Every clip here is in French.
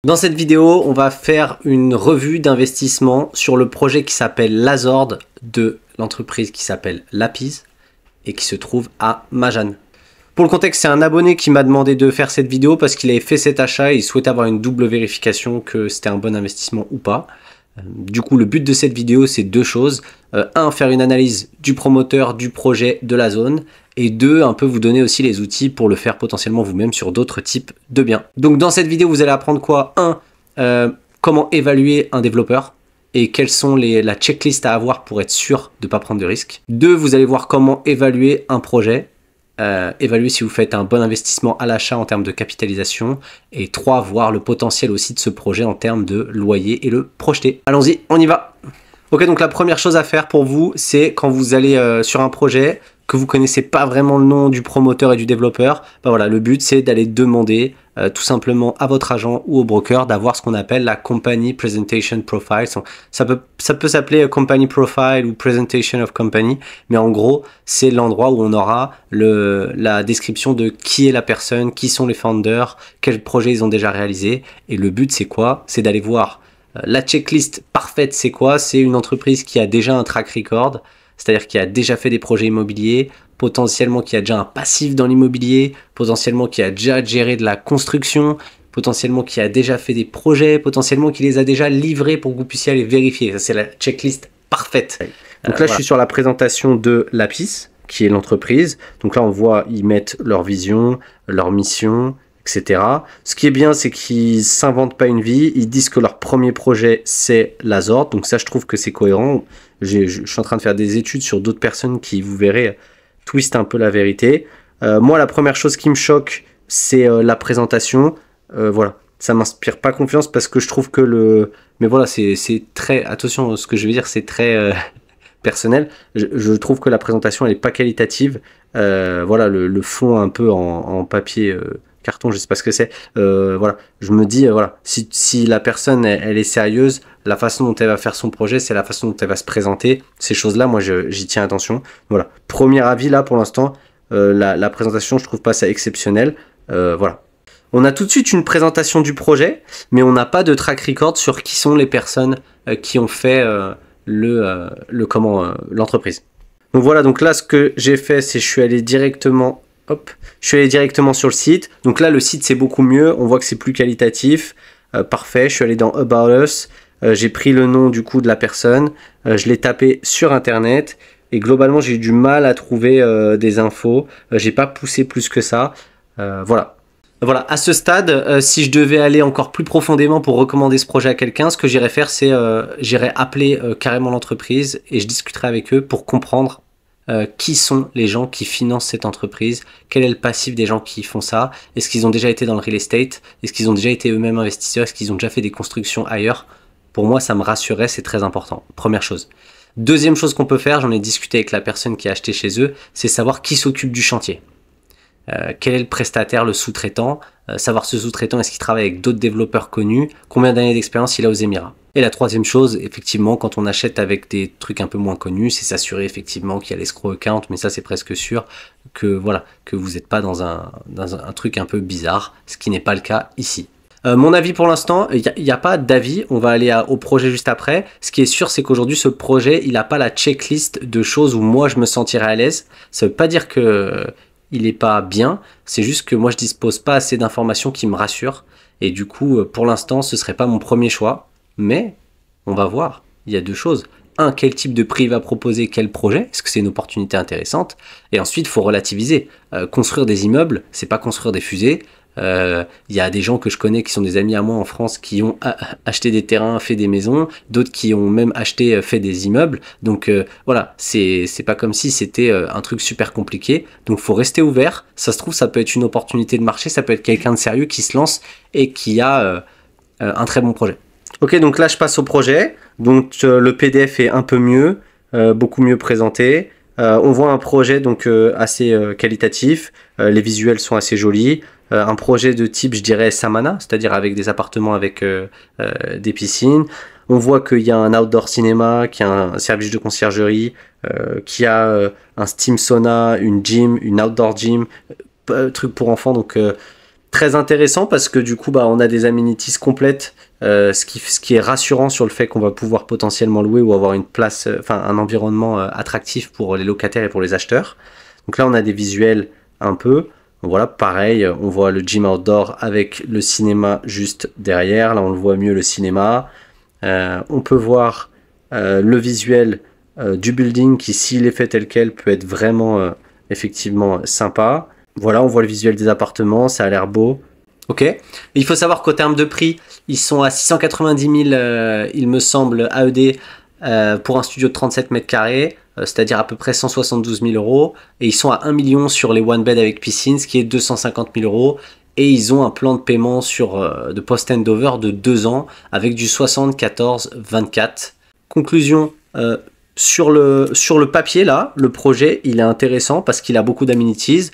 Dans cette vidéo, on va faire une revue d'investissement sur le projet qui s'appelle Lazord de l'entreprise qui s'appelle Lapis et qui se trouve à Majan. Pour le contexte, c'est un abonné qui m'a demandé de faire cette vidéo parce qu'il avait fait cet achat et il souhaitait avoir une double vérification que c'était un bon investissement ou pas. Du coup, le but de cette vidéo, c'est deux choses. Un, faire une analyse du promoteur, du projet, de la zone. Et deux, un peu vous donner aussi les outils pour le faire potentiellement vous-même sur d'autres types de biens. Donc dans cette vidéo, vous allez apprendre quoi? Un, comment évaluer un développeur et quelles sont la checklist à avoir pour être sûr de ne pas prendre de risques. Deux, vous allez voir comment évaluer un projet. Évaluer si vous faites un bon investissement à l'achat en termes de capitalisation. Et 3, voir le potentiel aussi de ce projet en termes de loyer et le projeter. Allons-y, on y va. Ok, donc la première chose à faire pour vous, c'est quand vous allez sur un projet, que vous connaissez pas vraiment le nom du promoteur et du développeur, bah voilà, le but c'est d'aller demander tout simplement à votre agent ou au broker d'avoir ce qu'on appelle la Company Presentation Profile. Ça peut s'appeler Company Profile ou Presentation of Company, mais en gros, c'est l'endroit où on aura la description de qui est la personne, qui sont les founders, quels projets ils ont déjà réalisé. Et le but c'est quoi? C'est d'aller voir la checklist parfaite, c'est quoi? C'est une entreprise qui a déjà un track record, c'est-à-dire qui a déjà fait des projets immobiliers, potentiellement qui a déjà un passif dans l'immobilier, potentiellement qui a déjà géré de la construction, potentiellement qui a déjà fait des projets, potentiellement qui les a déjà livrés pour que vous puissiez aller vérifier. Ça, c'est la checklist parfaite. Donc là, je suis sur la présentation de Lapis, qui est l'entreprise. Donc là, on voit, ils mettent leur vision, leur mission, etc. Ce qui est bien, c'est qu'ils ne s'inventent pas une vie. Ils disent que leur premier projet, c'est Lazord. Donc ça, je trouve que c'est cohérent. Je suis en train de faire des études sur d'autres personnes qui, vous verrez, twistent un peu la vérité. Moi, la première chose qui me choque, c'est la présentation. Voilà, ça m'inspire pas confiance parce que je trouve que Mais voilà, c'est très... Attention, ce que je veux dire, c'est très personnel. Je trouve que la présentation, elle n'est pas qualitative. Voilà, le fond un peu en papier... carton, je sais pas ce que c'est. Voilà, je me dis, voilà, si la personne elle est sérieuse, la façon dont elle va faire son projet, c'est la façon dont elle va se présenter. Ces choses-là, moi, j'y tiens attention. Voilà, premier avis là pour l'instant, la présentation, je trouve pas ça exceptionnel. Voilà. On a tout de suite une présentation du projet, mais on n'a pas de track record sur qui sont les personnes qui ont fait l'entreprise. Donc voilà, donc là, ce que j'ai fait, c'est je suis allé directement. Hop, je suis allé directement sur le site. Donc là, le site, c'est beaucoup mieux. On voit que c'est plus qualitatif. Parfait. Je suis allé dans About Us. J'ai pris le nom du coup de la personne. Je l'ai tapé sur Internet. Et globalement, j'ai eu du mal à trouver des infos. J'ai pas poussé plus que ça. Voilà. Voilà, à ce stade, si je devais aller encore plus profondément pour recommander ce projet à quelqu'un, ce que j'irais faire, c'est j'irais appeler carrément l'entreprise et je discuterai avec eux pour comprendre qui sont les gens qui financent cette entreprise, quel est le passif des gens qui font ça, est-ce qu'ils ont déjà été dans le real estate, est-ce qu'ils ont déjà été eux-mêmes investisseurs, est-ce qu'ils ont déjà fait des constructions ailleurs. Pour moi, ça me rassurait, c'est très important, première chose. Deuxième chose qu'on peut faire, j'en ai discuté avec la personne qui a acheté chez eux, c'est savoir qui s'occupe du chantier. Quel est le prestataire, le sous-traitant, savoir ce sous-traitant, est-ce qu'il travaille avec d'autres développeurs connus, combien d'années d'expérience il a aux Émirats. Et la troisième chose, effectivement, quand on achète avec des trucs un peu moins connus, c'est s'assurer effectivement qu'il y a l'escroc account, mais ça c'est presque sûr que voilà, que vous n'êtes pas dans un truc un peu bizarre, ce qui n'est pas le cas ici. Mon avis pour l'instant, il n'y a pas d'avis, on va aller au projet juste après. Ce qui est sûr, c'est qu'aujourd'hui, ce projet, il n'a pas la checklist de choses où moi je me sentirais à l'aise. Ça ne veut pas dire que il n'est pas bien, c'est juste que moi je dispose pas assez d'informations qui me rassurent. Et du coup, pour l'instant, ce ne serait pas mon premier choix. Mais on va voir, il y a deux choses. Un, quel type de prix il va proposer, quel projet, est-ce que c'est une opportunité intéressante? Et ensuite, il faut relativiser. Construire des immeubles, c'est pas construire des fusées. Il y a des gens que je connais qui sont des amis à moi en France qui ont acheté des terrains, fait des maisons, d'autres qui ont même acheté, fait des immeubles. Donc voilà, c'est pas comme si c'était un truc super compliqué. Donc faut rester ouvert. Ça se trouve, ça peut être une opportunité de marché, ça peut être quelqu'un de sérieux qui se lance et qui a un très bon projet. Ok, donc là je passe au projet. Donc le PDF est un peu mieux, beaucoup mieux présenté. On voit un projet donc assez qualitatif. Les visuels sont assez jolis. Un projet de type, je dirais, Samana, c'est-à-dire avec des appartements avec des piscines. On voit qu'il y a un outdoor cinéma, qu'il y a un service de conciergerie, qu'il y a un steam sauna, une gym, une outdoor gym, truc pour enfants. Donc Très intéressant parce que du coup, on a des amenities complètes, ce qui est rassurant sur le fait qu'on va pouvoir potentiellement louer ou avoir une place, un environnement attractif pour les locataires et pour les acheteurs. Donc là, on a des visuels un peu. Voilà, pareil, on voit le gym outdoor avec le cinéma juste derrière. Là, on le voit mieux, le cinéma. On peut voir le visuel du building qui, s'il est fait tel quel, peut être vraiment effectivement sympa. Voilà, on voit le visuel des appartements, ça a l'air beau. Ok. Il faut savoir qu'au terme de prix, ils sont à 690 000, il me semble, AED pour un studio de 37 mètres carrés, c'est-à-dire à peu près 172 000 euros. Et ils sont à 1 million sur les one bed avec piscine, ce qui est 250 000 euros. Et ils ont un plan de paiement de post-handover de 2 ans avec du 74-24. Conclusion, sur le papier, là, le projet, il est intéressant parce qu'il a beaucoup d'amenities,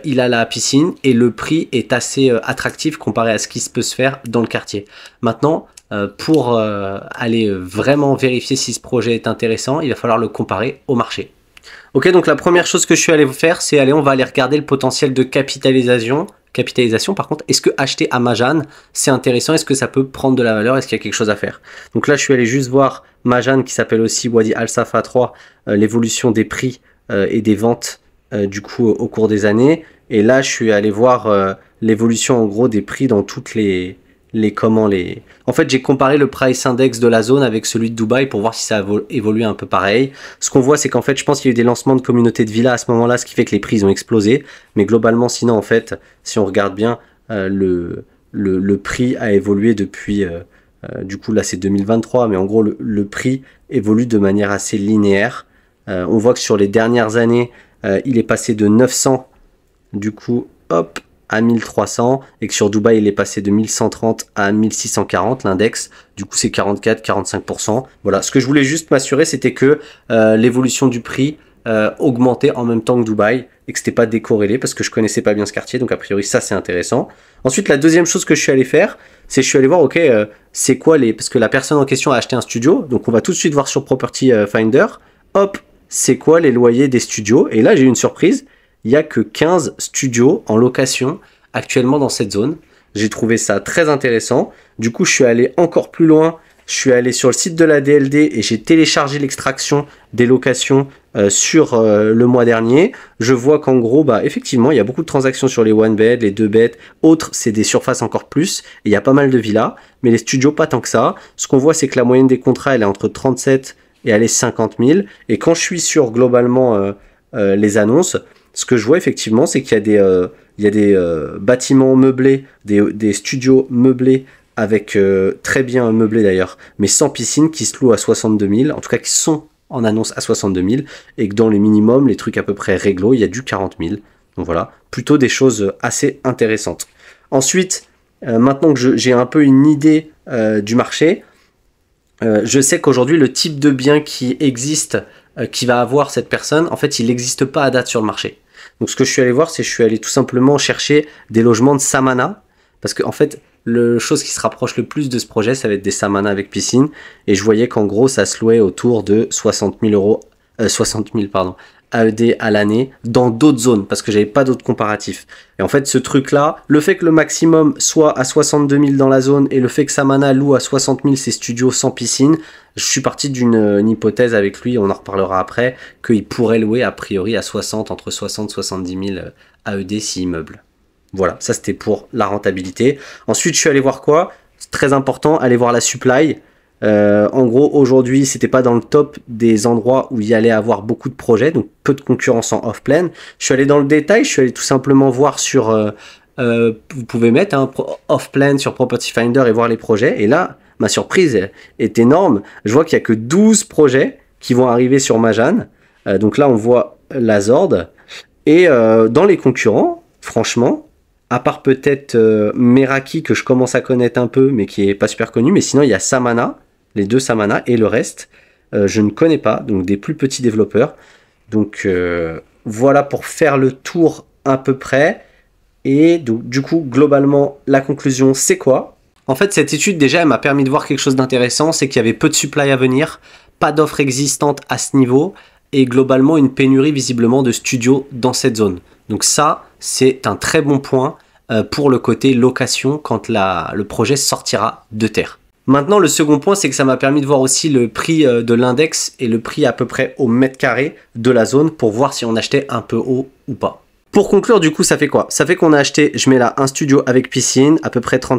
il a la piscine et le prix est assez attractif comparé à ce qui peut se faire dans le quartier. Maintenant, pour aller vraiment vérifier si ce projet est intéressant, il va falloir le comparer au marché. Ok, donc la première chose que je suis allé faire, c'est on va aller regarder le potentiel de capitalisation. Par contre, est-ce que acheter à Majan, c'est intéressant? Est-ce que ça peut prendre de la valeur? Est-ce qu'il y a quelque chose à faire? Donc là, je suis allé juste voir Majan, qui s'appelle aussi Wadi Al Safa 3, l'évolution des prix et des ventes du coup au cours des années. Et là, je suis allé voir l'évolution en gros des prix dans toutes En fait, j'ai comparé le price index de la zone avec celui de Dubaï pour voir si ça a évolué un peu pareil. Ce qu'on voit, c'est qu'en fait, je pense qu'il y a eu des lancements de communautés de villas à ce moment-là, ce qui fait que les prix ont explosé. Mais globalement, sinon, en fait, si on regarde bien, le prix a évolué depuis... du coup, là, c'est 2023, mais en gros, le prix évolue de manière assez linéaire. On voit que sur les dernières années, il est passé de 900, du coup, hop, à 1300, et que sur Dubaï il est passé de 1130 à 1640 l'index, du coup c'est 44-45%. Voilà, ce que je voulais juste m'assurer, c'était que l'évolution du prix augmentait en même temps que Dubaï et que c'était pas décorrélé, parce que je connaissais pas bien ce quartier, donc a priori ça c'est intéressant. Ensuite, la deuxième chose que je suis allé faire, c'est je suis allé voir, ok, c'est quoi parce que la personne en question a acheté un studio, donc on va tout de suite voir sur Property Finder, hop, c'est quoi les loyers des studios, et là j'ai eu une surprise. Il n'y a que 15 studios en location actuellement dans cette zone. J'ai trouvé ça très intéressant. Du coup, je suis allé encore plus loin. Je suis allé sur le site de la DLD et j'ai téléchargé l'extraction des locations sur le mois dernier. Je vois qu'en gros, effectivement, il y a beaucoup de transactions sur les one bed, les 2 bed. Autres, c'est des surfaces encore plus. Et il y a pas mal de villas, mais les studios, pas tant que ça. Ce qu'on voit, c'est que la moyenne des contrats, elle est entre 37 et elle est 50 000. Et quand je suis sur globalement les annonces, ce que je vois effectivement, c'est qu'il y a des bâtiments meublés, des studios meublés, avec très bien meublés d'ailleurs, mais sans piscine, qui se louent à 62 000, en tout cas qui sont en annonce à 62 000, et que dans les minimums, les trucs à peu près réglo, il y a du 40 000. Donc voilà, plutôt des choses assez intéressantes. Ensuite, maintenant que j'ai un peu une idée du marché, je sais qu'aujourd'hui, le type de bien qui existe, qui va avoir cette personne, en fait, il n'existe pas à date sur le marché. Donc ce que je suis allé voir, c'est que je suis allé tout simplement chercher des logements de Samana, parce que en fait, le chose qui se rapproche le plus de ce projet, ça va être des Samana avec piscine, et je voyais qu'en gros, ça se louait autour de 60 000 euros, 60 000 pardon, AED à l'année dans d'autres zones, parce que j'avais pas d'autres comparatifs. Et en fait, ce truc-là, le fait que le maximum soit à 62 000 dans la zone et le fait que Samana loue à 60 000 ses studios sans piscine, je suis parti d'une hypothèse avec lui, on en reparlera après, qu'il pourrait louer a priori à 60, entre 60 et 70 000 AED s'il meuble. Voilà, ça c'était pour la rentabilité. Ensuite, je suis allé voir quoi? C'est très important, aller voir la supply. En gros, aujourd'hui, c'était pas dans le top des endroits où il y allait avoir beaucoup de projets, donc peu de concurrence en off-plan. Je suis allé dans le détail, je suis allé tout simplement voir sur... vous pouvez mettre off-plan sur Property Finder et voir les projets. Et là, ma surprise est énorme. Je vois qu'il n'y a que 12 projets qui vont arriver sur Majan. Donc là, on voit la Zord. Et dans les concurrents, franchement, à part peut-être Meraki, que je commence à connaître un peu, mais qui n'est pas super connu. Mais sinon, il y a Samana, les 2 Samana, et le reste, je ne connais pas. Donc des plus petits développeurs. Donc voilà pour faire le tour à peu près. Et donc du coup, globalement, la conclusion, c'est quoi? En fait, cette étude, déjà, elle m'a permis de voir quelque chose d'intéressant, c'est qu'il y avait peu de supply à venir, pas d'offres existantes à ce niveau, et globalement, une pénurie visiblement de studios dans cette zone. Donc ça, c'est un très bon point. pour le côté location quand le projet sortira de terre. Maintenant, le second point, c'est que ça m'a permis de voir aussi le prix de l'index et le prix à peu près au mètre carré de la zone pour voir si on achetait un peu haut ou pas. Pour conclure, du coup, ça fait quoi? Ça fait qu'on a acheté, je mets là, un studio avec piscine, à peu près 4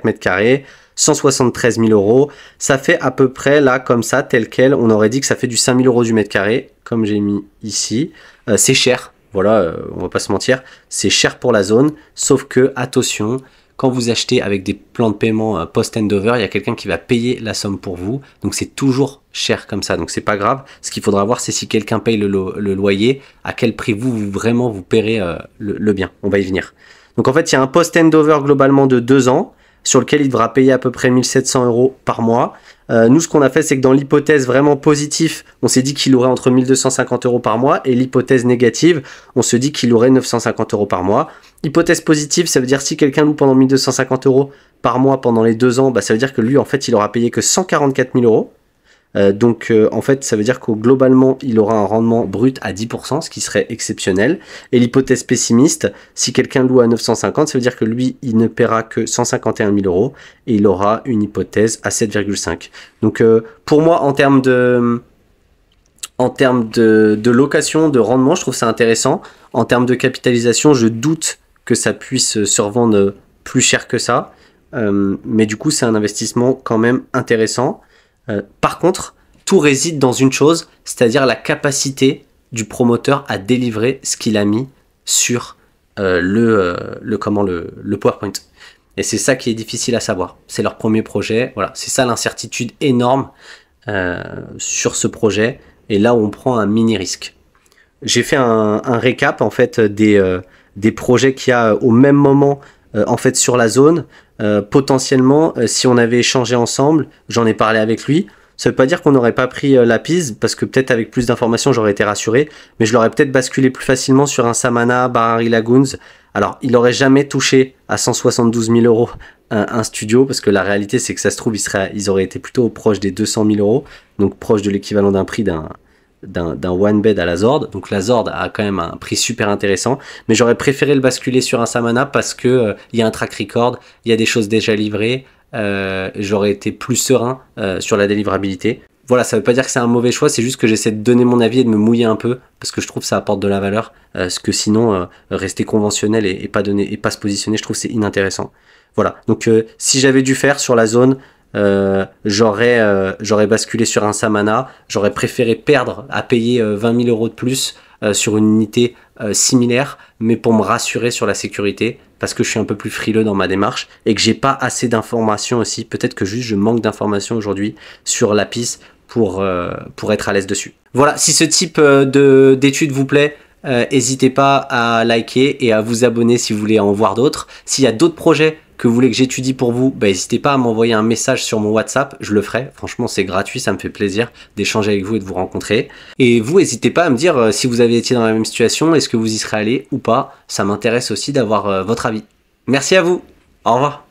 mètres carrés, 173 000 euros. Ça fait à peu près là, comme ça, tel quel, on aurait dit que ça fait du 5 000 euros du mètre carré, comme j'ai mis ici. C'est cher, voilà, on va pas se mentir, c'est cher pour la zone, sauf que, attention, quand vous achetez avec des plans de paiement post-handover, il y a quelqu'un qui va payer la somme pour vous. Donc c'est toujours cher comme ça. Donc c'est pas grave. Ce qu'il faudra voir, c'est si quelqu'un paye le loyer, à quel prix vous paierez le bien. On va y venir. Donc en fait, il y a un post-handover globalement de 2 ans sur lequel il devra payer à peu près 1 700 euros par mois. Nous, ce qu'on a fait, c'est que dans l'hypothèse vraiment positive, on s'est dit qu'il aurait entre 1 250 euros par mois. Et l'hypothèse négative, on se dit qu'il aurait 950 euros par mois. Hypothèse positive, ça veut dire si quelqu'un loue pendant 1 250 euros par mois pendant les 2 ans, bah, ça veut dire que lui, en fait, il aura payé que 144 000 euros. En fait, ça veut dire que globalement, il aura un rendement brut à 10%, ce qui serait exceptionnel. Et l'hypothèse pessimiste, si quelqu'un loue à 950, ça veut dire que lui, il ne paiera que 151 000 euros et il aura une hypothèse à 7,5. Donc, pour moi, en termes de location, de rendement, je trouve ça intéressant. En termes de capitalisation, je doute que ça puisse se revendre plus cher que ça. Mais du coup, c'est un investissement quand même intéressant. Par contre, tout réside dans une chose, c'est-à-dire la capacité du promoteur à délivrer ce qu'il a mis sur le PowerPoint. Et c'est ça qui est difficile à savoir. C'est leur premier projet. Voilà, c'est ça l'incertitude énorme sur ce projet. Et là où on prend un mini risque. J'ai fait un récap en fait des projets qu'il y a au même moment en fait sur la zone. Potentiellement, si on avait échangé ensemble, j'en ai parlé avec lui. Ça veut pas dire qu'on n'aurait pas pris la Pise, parce que peut-être avec plus d'informations, j'aurais été rassuré. Mais je l'aurais peut-être basculé plus facilement sur un Samana, Barari Lagoons. Alors, il n'aurait jamais touché à 172 000 euros un studio, parce que la réalité, c'est que ça se trouve, ils auraient été plutôt proche des 200 000 euros, donc proche de l'équivalent d'un prix d'un one bed à la Zord. Donc la Zord a quand même un prix super intéressant, mais j'aurais préféré le basculer sur un Samana parce que il y a un track record, il y a des choses déjà livrées, j'aurais été plus serein sur la délivrabilité. Voilà, ça veut pas dire que c'est un mauvais choix, c'est juste que j'essaie de donner mon avis et de me mouiller un peu parce que je trouve que ça apporte de la valeur, ce que sinon rester conventionnel et pas se positionner, je trouve que c'est inintéressant. Voilà, donc si j'avais dû faire sur la zone, j'aurais basculé sur un Samana, j'aurais préféré perdre à payer 20 000 euros de plus sur une unité similaire, mais pour me rassurer sur la sécurité, parce que je suis un peu plus frileux dans ma démarche et que j'ai pas assez d'informations aussi, peut-être que juste je manque d'informations aujourd'hui sur la piste pour être à l'aise dessus. Voilà, si ce type d'étude vous plaît, n'hésitez pas à liker et à vous abonner si vous voulez en voir d'autres. S'il y a d'autres projets que vous voulez que j'étudie pour vous, n'hésitez pas à m'envoyer un message sur mon WhatsApp, je le ferai. Franchement, c'est gratuit, ça me fait plaisir d'échanger avec vous et de vous rencontrer. Et vous, n'hésitez pas à me dire si vous avez été dans la même situation, est-ce que vous y serez allé ou pas. Ça m'intéresse aussi d'avoir votre avis. Merci à vous, au revoir.